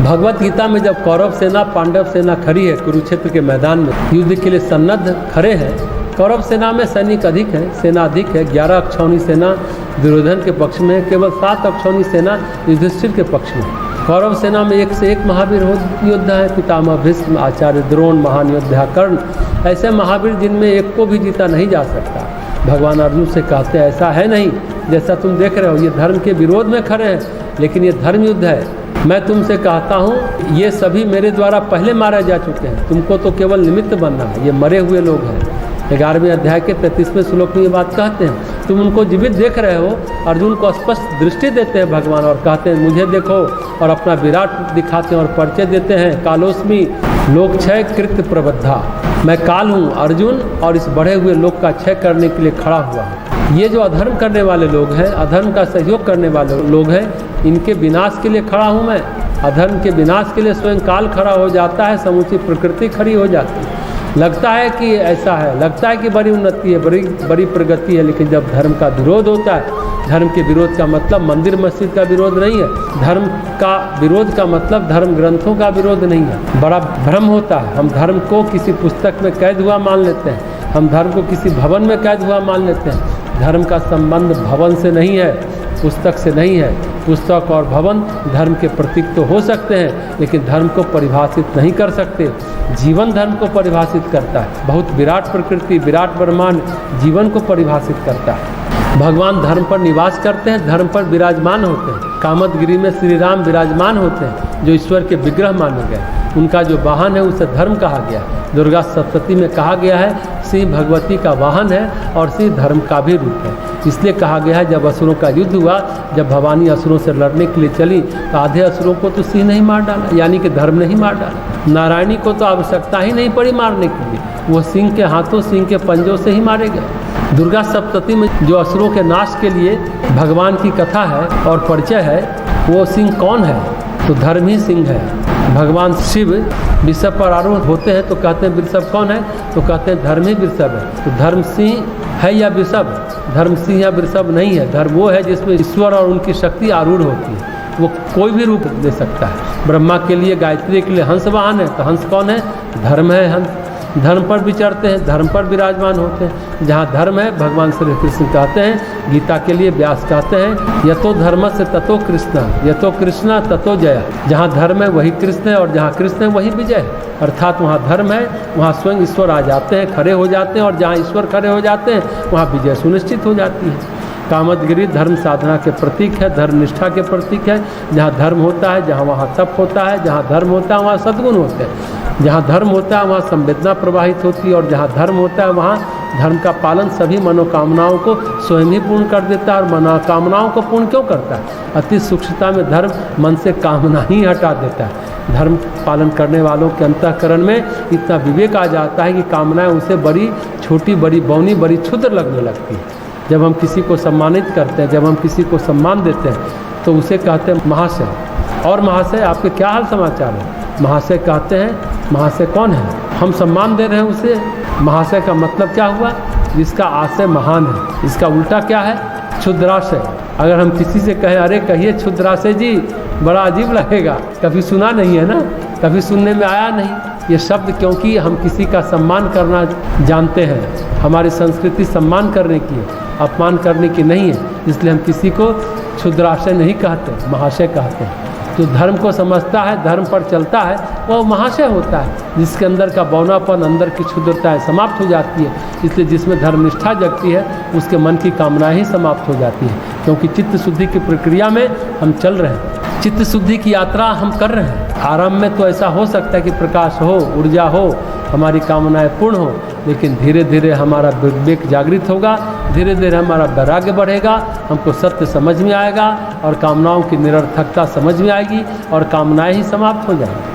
भगवत गीता में जब कौरव सेना पांडव सेना खड़ी है कुरुक्षेत्र के मैदान में युद्ध के लिए सन्नद्ध खड़े हैं। कौरव सेना में सैनिक अधिक है, सेना अधिक है। 11 अक्षौणी सेना दुर्योधन के पक्ष में है, केवल 7 अक्षौणी सेना युधिष्ठिर के पक्ष में। कौरव सेना में एक से एक महावीर योद्धा है, पितामह भीष्म, आचार्य द्रोण, महान योद्धा कर्ण, ऐसे महावीर जिनमें एक को भी जीता नहीं जा सकता। भगवान अर्जुन से कहते हैं ऐसा है नहीं, जैसा तुम देख रहे हो ये धर्म के विरोध में खड़े हैं, लेकिन ये धर्म युद्ध है। मैं तुमसे कहता हूँ ये सभी मेरे द्वारा पहले मारे जा चुके हैं, तुमको तो केवल निमित्त बनना है। ये मरे हुए लोग हैं। 11वें अध्याय के 33वें श्लोक में ये बात कहते हैं। तुम उनको जीवित देख रहे हो। अर्जुन को स्पष्ट दृष्टि देते हैं भगवान और कहते हैं मुझे देखो, और अपना विराट दिखाते हैं और परिचय देते हैं। कालोस्मी लोकक्षय कृत प्रबद्धा, मैं काल हूँ अर्जुन, और इस बढ़े हुए लोक का क्षय करने के लिए खड़ा हुआ हूँ। ये जो अधर्म करने वाले लोग हैं, अधर्म का सहयोग करने वाले लोग हैं, इनके विनाश के लिए खड़ा हूँ मैं। अधर्म के विनाश के लिए स्वयं काल खड़ा हो जाता है, समूची प्रकृति खड़ी हो जाती है। लगता है कि ऐसा है, लगता है कि बड़ी उन्नति है, बड़ी प्रगति है, लेकिन जब धर्म का विरोध होता है, धर्म के विरोध का मतलब मंदिर मस्जिद का विरोध नहीं है। धर्म का विरोध का मतलब धर्म ग्रंथों का विरोध नहीं है। बड़ा भ्रम होता है। हम धर्म को किसी पुस्तक में कैद हुआ मान लेते हैं, हम धर्म को किसी भवन में कैद हुआ मान लेते हैं। धर्म का संबंध भवन से नहीं है, पुस्तक से नहीं है। पुस्तक और भवन धर्म के प्रतीक तो हो सकते हैं, लेकिन धर्म को परिभाषित नहीं कर सकते। जीवन धर्म को परिभाषित करता है। बहुत विराट प्रकृति, विराट ब्रह्मांड जीवन को परिभाषित करता है। भगवान धर्म पर निवास करते हैं, धर्म पर विराजमान होते हैं। कामदगिरी में श्री राम विराजमान होते हैं, जो ईश्वर के विग्रह माने गए। उनका जो वाहन है उसे धर्म कहा गया है। दुर्गा सप्तशती में कहा गया है श्री भगवती का वाहन है और श्री धर्म का भी रूप है। इसलिए कहा गया है जब असुरों का युद्ध हुआ, जब भवानी असुरों से लड़ने के लिए चली, तो आधे असुरों को तो सिंह नहीं मार डाला, यानी कि धर्म नहीं मार डाला। नारायणी को तो आवश्यकता ही नहीं पड़ी मारने के लिए, वो सिंह के हाथों, सिंह के पंजों से ही मारे गए। दुर्गा सप्तशती में जो असुरों के नाश के लिए भगवान की कथा है और परिचय है, वो सिंह कौन है? तो धर्म ही सिंह है। भगवान शिव वृषभ पर आरूढ़ होते हैं तो कहते हैं वृषभ कौन है? तो कहते हैं धर्म ही वृषभ है। तो धर्म सिंह है या वृषभ? धर्म सिंह या वृषभ नहीं है। धर्म वो है जिसमें ईश्वर और उनकी शक्ति आरूढ़ होती है। वो कोई भी रूप ले सकता है। ब्रह्मा के लिए, गायत्री के लिए हंस वाहन है, तो हंस कौन है? धर्म है। हंस धर्म पर विचरते हैं, धर्म पर विराजमान होते हैं। जहाँ धर्म है, भगवान श्री कृष्ण कहते हैं, गीता के लिए व्यास कहते हैं, यतो धर्म से ततो कृष्ण, यतो कृष्ण ततो जय। जहाँ धर्म है वही कृष्ण है, और जहाँ कृष्ण है वही विजय है। अर्थात वहाँ धर्म है, वहाँ स्वयं ईश्वर आ जाते हैं, खड़े हो जाते हैं, और जहाँ ईश्वर खड़े हो जाते हैं वहाँ विजय सुनिश्चित हो जाती है। कामदगिरी धर्म साधना के प्रतीक है, धर्म निष्ठा के प्रतीक है। जहाँ धर्म होता है, जहाँ वहाँ तप होता है, जहाँ धर्म होता है वहाँ सद्गुण होते हैं। जहाँ धर्म होता है वहाँ संवेदना प्रवाहित होती है, और जहाँ धर्म होता है वहाँ धर्म का पालन सभी मनोकामनाओं को स्वयं ही पूर्ण कर देता है। और मनोकामनाओं को पूर्ण क्यों करता है? अति सूक्ष्मता में धर्म मन से कामना ही हटा देता है। धर्म पालन करने वालों के अंतःकरण में इतना विवेक आ जाता है कि कामनाएं उसे बड़ी छोटी, बड़ी बौनी, बड़ी क्षुद्र लगने लगती है। जब हम किसी को सम्मानित करते हैं, जब हम किसी को सम्मान देते हैं, तो उसे कहते हैं महाशय। और महाशय आपके क्या हाल समाचार है? महाशय कहते हैं, महाशय कौन है? हम सम्मान दे रहे हैं उसे। महाशय का मतलब क्या हुआ? जिसका आशय महान है। इसका उल्टा क्या है? क्षुद्राशय। अगर हम किसी से कहें अरे कहिए क्षुद्राशय जी, बड़ा अजीब लगेगा। कभी सुना नहीं है ना, कभी सुनने में आया नहीं ये शब्द, क्योंकि हम किसी का सम्मान करना जानते हैं। हमारी संस्कृति सम्मान करने की है, अपमान करने की नहीं है। इसलिए हम किसी को क्षुद्राशय नहीं कहते, महाशय कहते हैं। जो धर्म को समझता है, धर्म पर चलता है, वह महाशय होता है। जिसके अंदर का बौनापन, अंदर की क्षुद्रताएं समाप्त हो जाती है। इसलिए जिसमें धर्मनिष्ठा जगती है, उसके मन की कामनाएं ही समाप्त हो जाती हैं। क्योंकि चित्त शुद्धि की प्रक्रिया में हम चल रहे हैं, चित्त शुद्धि की यात्रा हम कर रहे हैं। आरंभ में तो ऐसा हो सकता है कि प्रकाश हो, ऊर्जा हो, हमारी कामनाएं पूर्ण हो, लेकिन धीरे धीरे हमारा विवेक जागृत होगा, धीरे धीरे हमारा वैराग्य बढ़ेगा, हमको सत्य समझ में आएगा और कामनाओं की निरर्थकता समझ में आएगी और कामनाएं ही समाप्त हो जाएंगी।